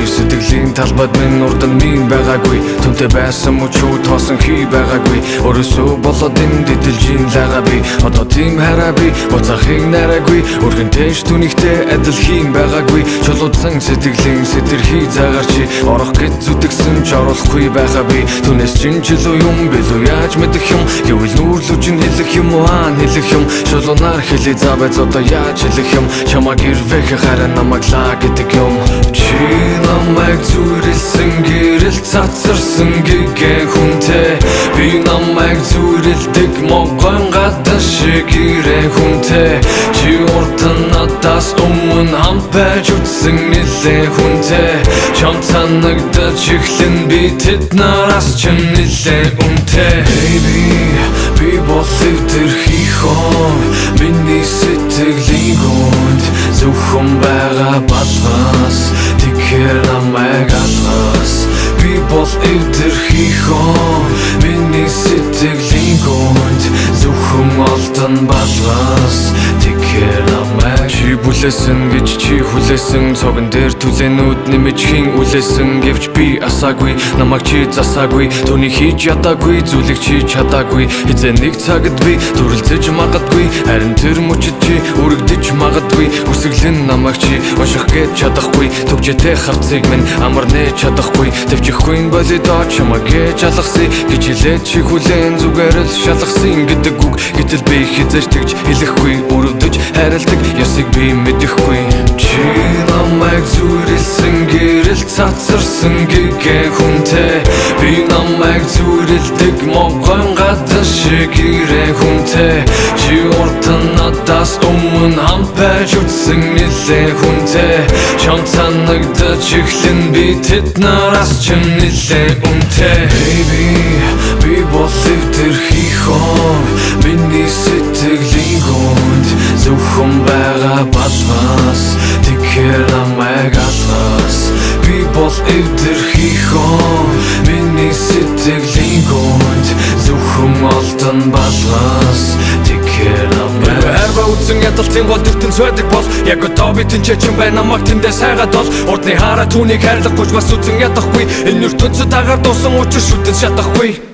сэтгэлийн талбайд минь урд нь минь байгаагүй. Түнтэй байсан мөчөө тоосон хий байгаагүй. Өөрөөсөө болоод энд идэлжин лага би. Одоо тийм хараа би буцахыг нараагүй. Өргөн тэш түнийхтэй адил хийм байгаагүй. Чулуудсан сэтгэлийн сэтэрхий загарчи. Орох гэж зүтгсэн ч оруулахгүй байгаа би. Түнэс чин чилүү юм билүү яаж мэдэх юм. Гэвэл нүүрлүү чин хэлэх юм уу хаан хэлэх юм. Шулуунаар хэлий забайц одоо яаж хэлэх юм. Чамаг ирвэх хараа намайг лаа гэдэг юм. Чи намайг зүрэлсэн гэрэл цацарсан гэгэн хүнтэй. Би намайг зүрэлдэг могон гадаа шиг ирэн хүнтэй. Чи урд нь надаас өмнө хамт байж үтсэн нэлээд хүнтэй. Чам санагдаж эхлэн би тэд нараас ч нэлээд үнэтэй. Baby би бол эвдэрхий хон. Миний сэтгэлийн гүнд зөвхөн байгаа балгаас. Тэгэхээр намайг алгаас. Би бол эвдэрхий хон. Миний сэтгэлийн гүнд зөвхөн олдон балгаас. Тэгэхээр намайг чи бүлээсэн гэж чи хүлээсэн. Цогон дээр түлэнүүд нэмэжхийн үлээсэн. Гэвч би асаагүй намайг чи засаагүй. Түүний хийж ядаагүй зүйлийг чи чадаагүй. Хизээ нэг цагт би дүрлзэж магадгүй. Харин тэр мөчөд чи өргөдөж магадгүй. Үсэглэн намайг чи унших гэж чадахгүй. Төвчтэй харцыг минь амар нээж чадахгүй. Төвчихгүй болидоо чамайг гэж алгасыг гэж хэлээд чи хүлээн зүгээр л шалгасан гэдэг үг. Гэтэл би хизээж тэгж хэлэхгүй. Өрөвдөж хайрладаг ясыг би мэдэхгүй. Чи намайг зүрэлсэн гэрэл цацарсан гэгэн хүнтэй. Би намайг зүрэлдэг могон гадаа шиг ирэн хүнтэй. Чи урд нь надаас өмнө хамт байж үтсэн нэлээд хүнтэй. Чам санагдаж эхлэн би тэд нараас ч нэлээд үнэтэй. Baby би бол эвдэрхий хон. Миний сэтгэлийн гүнд зөвхөн байгаа балгаас. Тэгэхээр намайг алгаас. Би бол эвдэрхий хон. Миний сэтгэлийн гүнд зөвхөн олдон балгаас. Тэгэхээр намайг харва үтсэн ядалтын гол дэвтэн сойдаг бол. Яг одоо би тэнцээч юм байна намайг тэндээ сайгаад бол. Урдны хараа түүнийг хайрлахгүй бас үтсэн ядахгүй. Энэ ертөнцөд агаар дуусан учир шүтэн шатахгүй.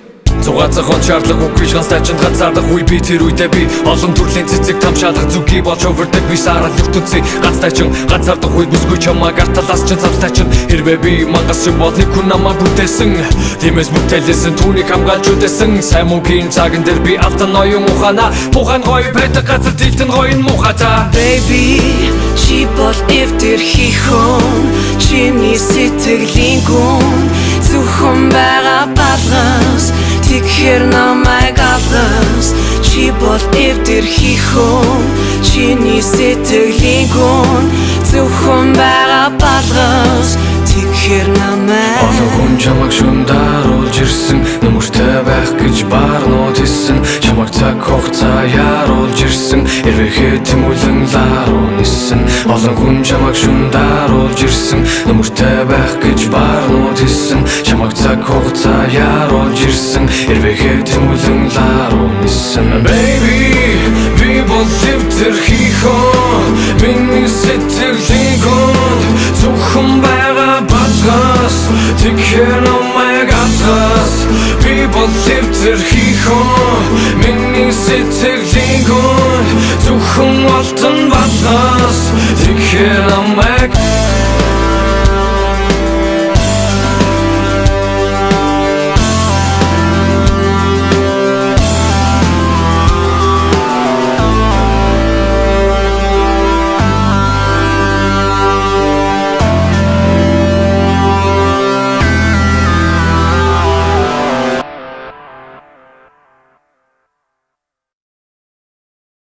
Зугаацах он шаардлага үгүй ганц тайчанд ганцаардах үе би тэр үедээ би олон төрлийн цэцэг тамшаалах зүгий болж overдаг би сарал ертөнцийн ганц тайчин ганцаардах үед бүсгүй чамайг арталаас чин цамц тайчин хэрвээ би мангас юм бол нэг хүн намайг бүтээсэн тиймээс бүтээлсэн түүнийг хамгаалж үдээсэн сайн мөнгөний цаган дээр би алдан ноён ухаана пухан гоё байдаг газар дилтэн гоё мухата Baby чи бол эвдэрхий хон чиний сэтгэлийн гүн зөвхөн байгаа балгаас тэгэхээр намайг алгаас чи бол эвдэрхий хон чиний сэтгэлийн гүн зөвхөн байгаа балгаас тэгэхээр намайг олон хүн чамайг шундаруулж ирсэн нөмөртэй байх гэж баарнууд хэлсэн чамайг цаг хугацаа яаруулж ирсэн эрвэхээ тэмүүлэн ларуу нисэн олон хүн чамайг шундаруулж ирсэн нөмөртэй байх гэж баарнууд хэлсэн чамайг цаг хугацаа яаруулж ирсэн эрвэхээ тэмүүлэн ларуу нисэн Baby би бол эвдэрхий хон миний сэтгэлийн гүнд зөвхөн байгаа балгаас тэгэхээр намайг алгаас би бол эвдэрхий хон миний сэтгэлийн гүнд зөвхөн олдон балгаас тэгэхээр намайг